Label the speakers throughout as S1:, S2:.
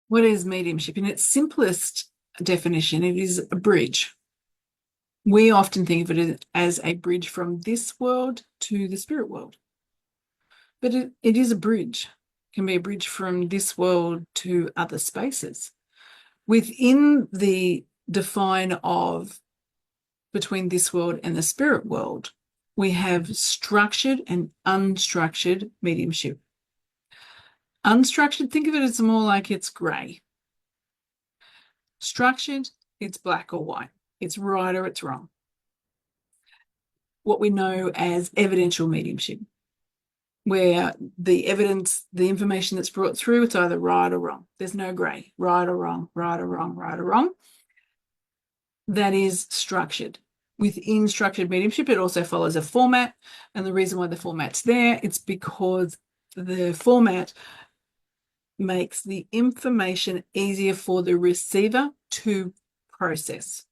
S1: What is mediumship? In its simplest definition, it is a bridge. We often think of it as a bridge from this world to the spirit world, but it is a bridge. It can be a bridge from this world to other spaces. Within the define of between this world and the spirit world, we have structured and unstructured mediumship. Unstructured, think of it as more like it's grey. Structured, it's black or white. It's right or it's wrong. What we know as evidential mediumship, where the evidence, the information that's brought through, it's either right or wrong. There's no grey, right or wrong, right or wrong, right or wrong. That is structured. Within structured mediumship, it also follows a format. And the reason why the format's there, it's because the format makes the information easier for the receiver to process.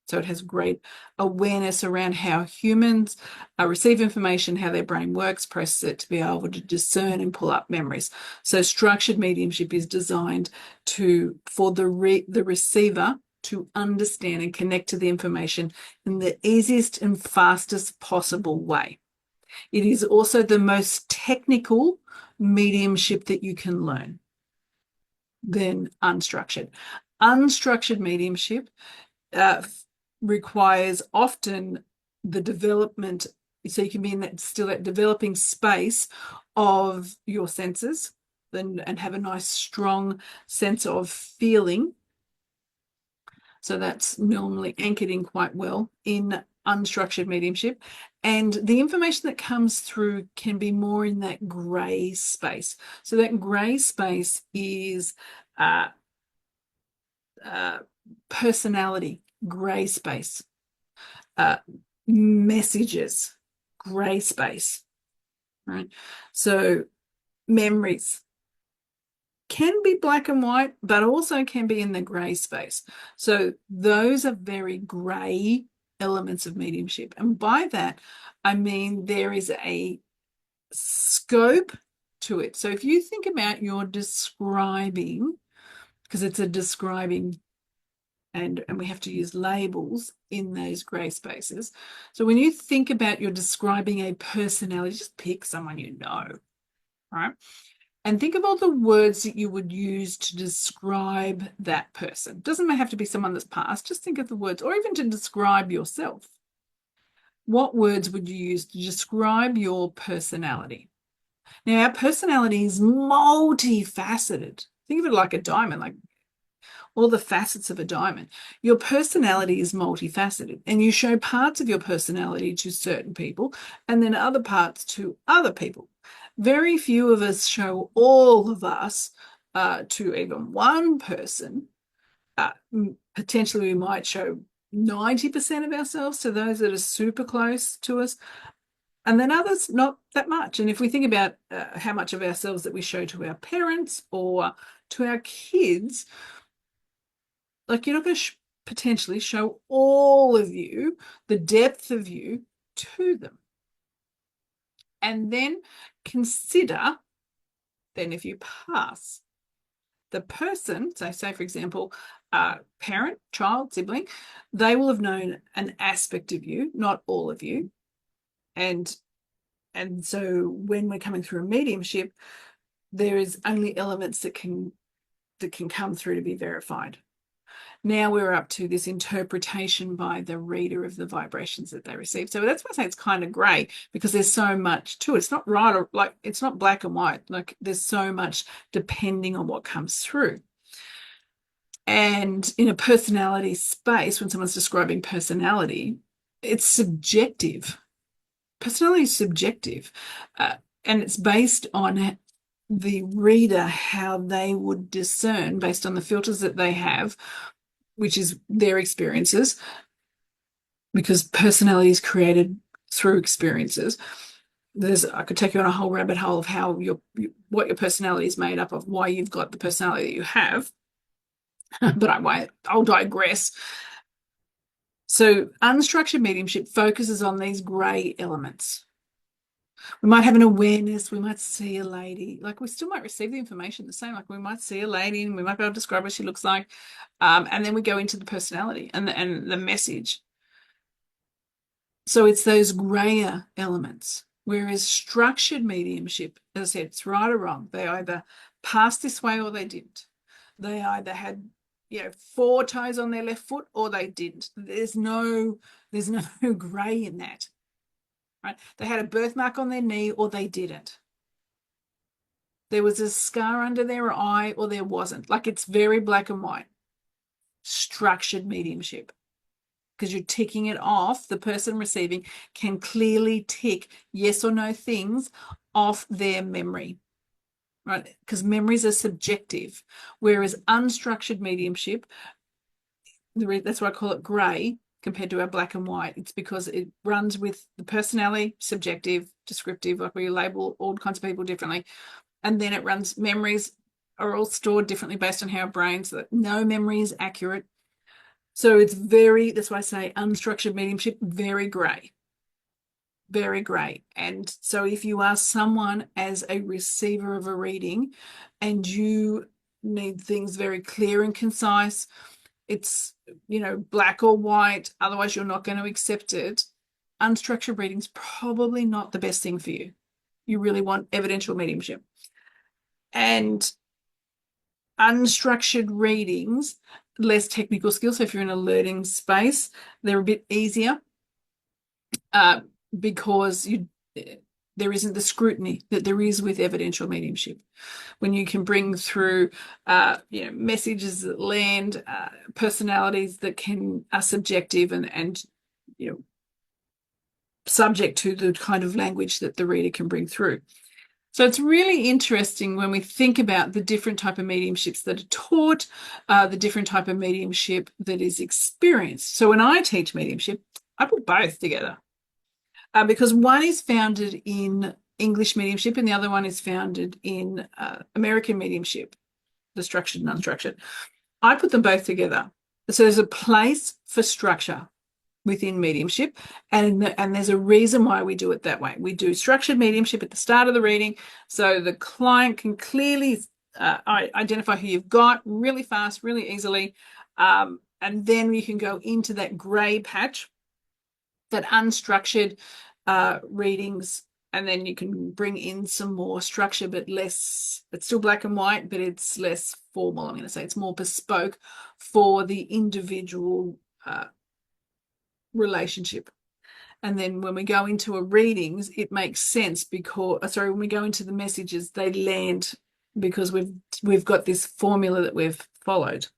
S1: So it has great awareness around how humans receive information, how their brain works, process it to be able to discern and pull up memories. So structured mediumship is designed for the receiver to understand and connect to the information in the easiest and fastest possible way. It is also the most technical mediumship that you can learn than unstructured. Unstructured mediumship requires often the development, so you can be in that developing space of your senses and have a nice strong sense of feeling. So that's normally anchored in quite well in unstructured mediumship. And the information that comes through can be more in that grey space. So that grey space is personality, grey space, messages, grey space, right? So memories can be black and white, but also can be in the grey space. So those are very grey elements of mediumship. And by that, I mean there is a scope to it. So if you think about your describing, because it's a describing, and we have to use labels in those grey spaces. So when you think about you're describing a personality, just pick someone you know, right? And think of all the words that you would use to describe that person. It doesn't have to be someone that's passed. Just think of the words, or even to describe yourself. What words would you use to describe your personality? Now, our personality is multifaceted. Think of it like a diamond, like all the facets of a diamond. Your personality is multifaceted, and you show parts of your personality to certain people and then other parts to other people. Very few of us show all of us to even one person. Potentially, we might show 90% of ourselves to those that are super close to us, and then others not that much. And if we think about how much of ourselves that we show to our parents or to our kids, like you're not going to potentially show all of you, the depth of you to them. And then consider, then if you pass the person, so say for example, parent, child, sibling, they will have known an aspect of you, not all of you. And so when we're coming through a mediumship, there is only elements that can come through to be verified. Now we're up to this interpretation by the reader of the vibrations that they receive. So that's why I say it's kind of grey, because there's so much to it. It's not right, or like it's not black and white. Like there's so much depending on what comes through. And in a personality space, when someone's describing personality, it's subjective. Personality is subjective, and it's based on the reader, how they would discern based on the filters that they have, which is their experiences, because personality is created through experiences. I could take you on a whole rabbit hole of how what your personality is made up of, why you've got the personality that you have, but I'll digress. So unstructured mediumship focuses on these grey elements. We might have an awareness. We might see a lady. Like we still might receive the information the same. Like we might see a lady and we might be able to describe what she looks like. And then we go into the personality and the message. So it's those grayer elements. Whereas structured mediumship, as I said, it's right or wrong. They either passed this way or they didn't. They either had, 4 toes on their left foot or they didn't. There's no gray in that. Right? They had a birthmark on their knee or they didn't. There was a scar under their eye or there wasn't. Like it's very black and white. Structured mediumship. Because you're ticking it off. The person receiving can clearly tick yes or no things off their memory. Right? Because memories are subjective. Whereas unstructured mediumship, that's why I call it grey compared to our black and white. It's because it runs with the personality, subjective, descriptive, like we label all kinds of people differently. And then it runs, memories are all stored differently based on how our brains, that no memory is accurate. So it's that's why I say unstructured mediumship, very grey. Very grey. And so if you are someone as a receiver of a reading and you need things very clear and concise, it's, black or white, otherwise you're not going to accept it. Unstructured reading's probably not the best thing for you. You really want evidential mediumship. And unstructured readings, less technical skills. So if you're in a learning space, they're a bit easier because there isn't the scrutiny that there is with evidential mediumship. When you can bring through, messages that land, personalities that are subjective and subject to the kind of language that the reader can bring through. So it's really interesting when we think about the different type of mediumships that are taught, the different type of mediumship that is experienced. So when I teach mediumship, I put both together because one is founded in English mediumship and the other one is founded in American mediumship, the structured and unstructured. I put them both together. So there's a place for structure within mediumship, and there's a reason why we do it that way. We do structured mediumship at the start of the reading so the client can clearly identify who you've got really fast, really easily, and then we can go into that grey patch, that unstructured readings, and then you can bring in some more structure, but less, it's still black and white, but it's less formal. I'm going to say it's more bespoke for the individual relationship. And then when we go into a readings, it makes sense because, when we go into the messages, they land because we've got this formula that we've followed.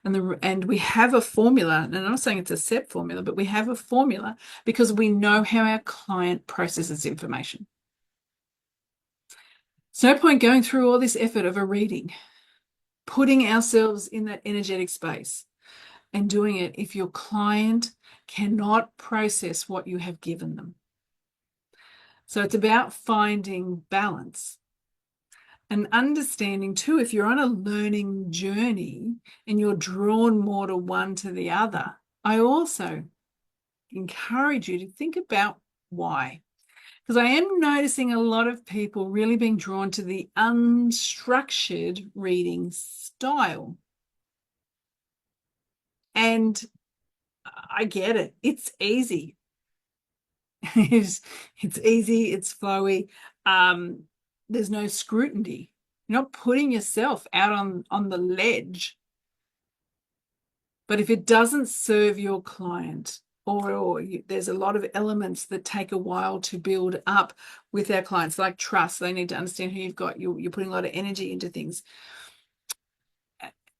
S1: And we have a formula, and I'm not saying it's a set formula, but we have a formula because we know how our client processes information. It's no point going through all this effort of a reading, putting ourselves in that energetic space and doing it if your client cannot process what you have given them. So it's about finding balance and understanding too, if you're on a learning journey and you're drawn more to one to the other, I also encourage you to think about why. Because I am noticing a lot of people really being drawn to the unstructured reading style. And I get it. It's easy. It's easy. It's flowy. There's no scrutiny. You're not putting yourself out on the ledge. But if it doesn't serve your client, or there's a lot of elements that take a while to build up with our clients, like trust. They need to understand who you've got. You're putting a lot of energy into things,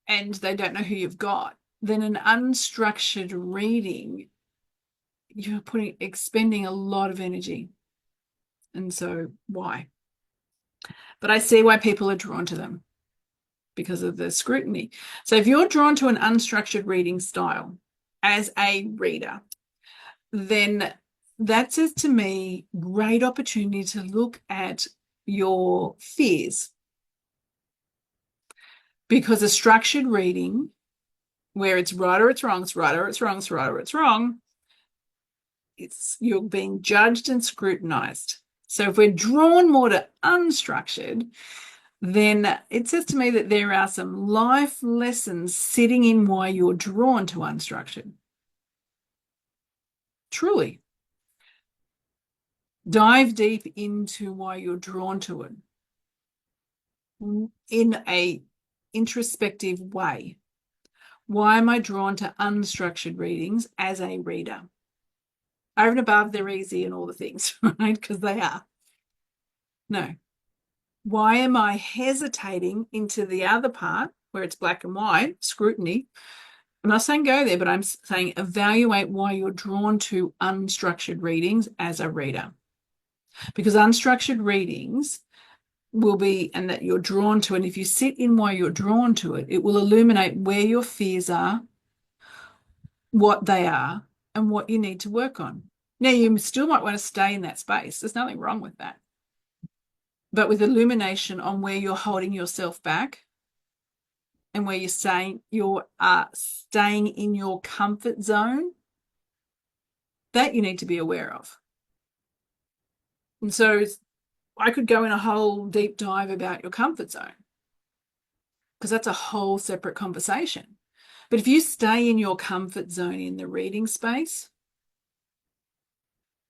S1: and they don't know who you've got. Then an unstructured reading, you're expending a lot of energy. And so why? But I see why people are drawn to them because of the scrutiny. So if you're drawn to an unstructured reading style as a reader, then that says to me, great opportunity to look at your fears. Because a structured reading, where it's right or it's wrong, it's right or it's wrong, it's right or it's wrong, you're being judged and scrutinized. So if we're drawn more to unstructured, then it says to me that there are some life lessons sitting in why you're drawn to unstructured. Truly. Dive deep into why you're drawn to it in a introspective way. Why am I drawn to unstructured readings as a reader? Over and above, they're easy and all the things, right? Because they are. No. Why am I hesitating into the other part where it's black and white, scrutiny? I'm not saying go there, but I'm saying evaluate why you're drawn to unstructured readings as a reader. Because unstructured readings will be, and that you're drawn to, and if you sit in why you're drawn to it, it will illuminate where your fears are, what they are, and what you need to work on. Now, you still might want to stay in that space. There's nothing wrong with that. But with illumination on where you're holding yourself back and where you're saying you're staying in your comfort zone, that you need to be aware of. And so I could go in a whole deep dive about your comfort zone because that's a whole separate conversation. But if you stay in your comfort zone in the reading space,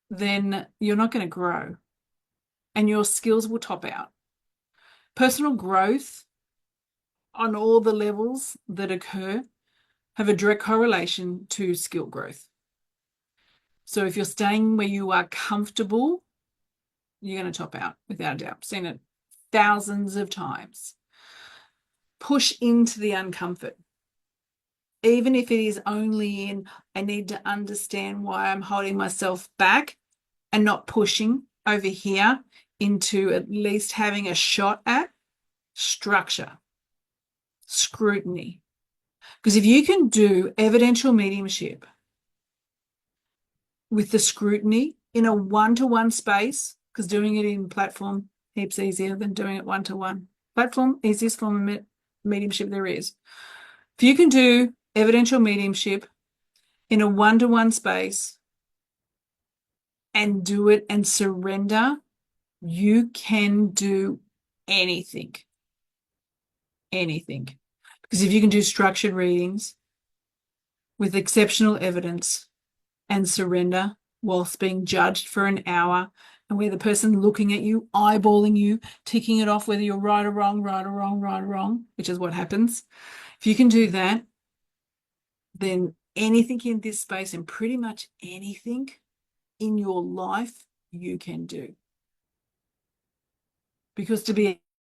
S1: then you're not going to grow and your skills will top out. Personal growth on all the levels that occur have a direct correlation to skill growth. So if you're staying where you are comfortable, you're going to top out without a doubt. I've seen it thousands of times. Push into the uncomfort. Even if it is only in, I need to understand why I'm holding myself back and not pushing over here into at least having a shot at structure, scrutiny. Because if you can do evidential mediumship with the scrutiny in a one-to-one space, because doing it in platform heaps easier than doing it one-to-one. Platform, easiest form of mediumship there is. If you can do evidential mediumship in a one-to-one space and do it and surrender, you can do anything. Anything. Because if you can do structured readings with exceptional evidence and surrender whilst being judged for an hour, and where the person looking at you, eyeballing you, ticking it off whether you're right or wrong, right or wrong, right or wrong, which is what happens. If you can do that, then anything in this space and pretty much anything in your life you can do. Because to be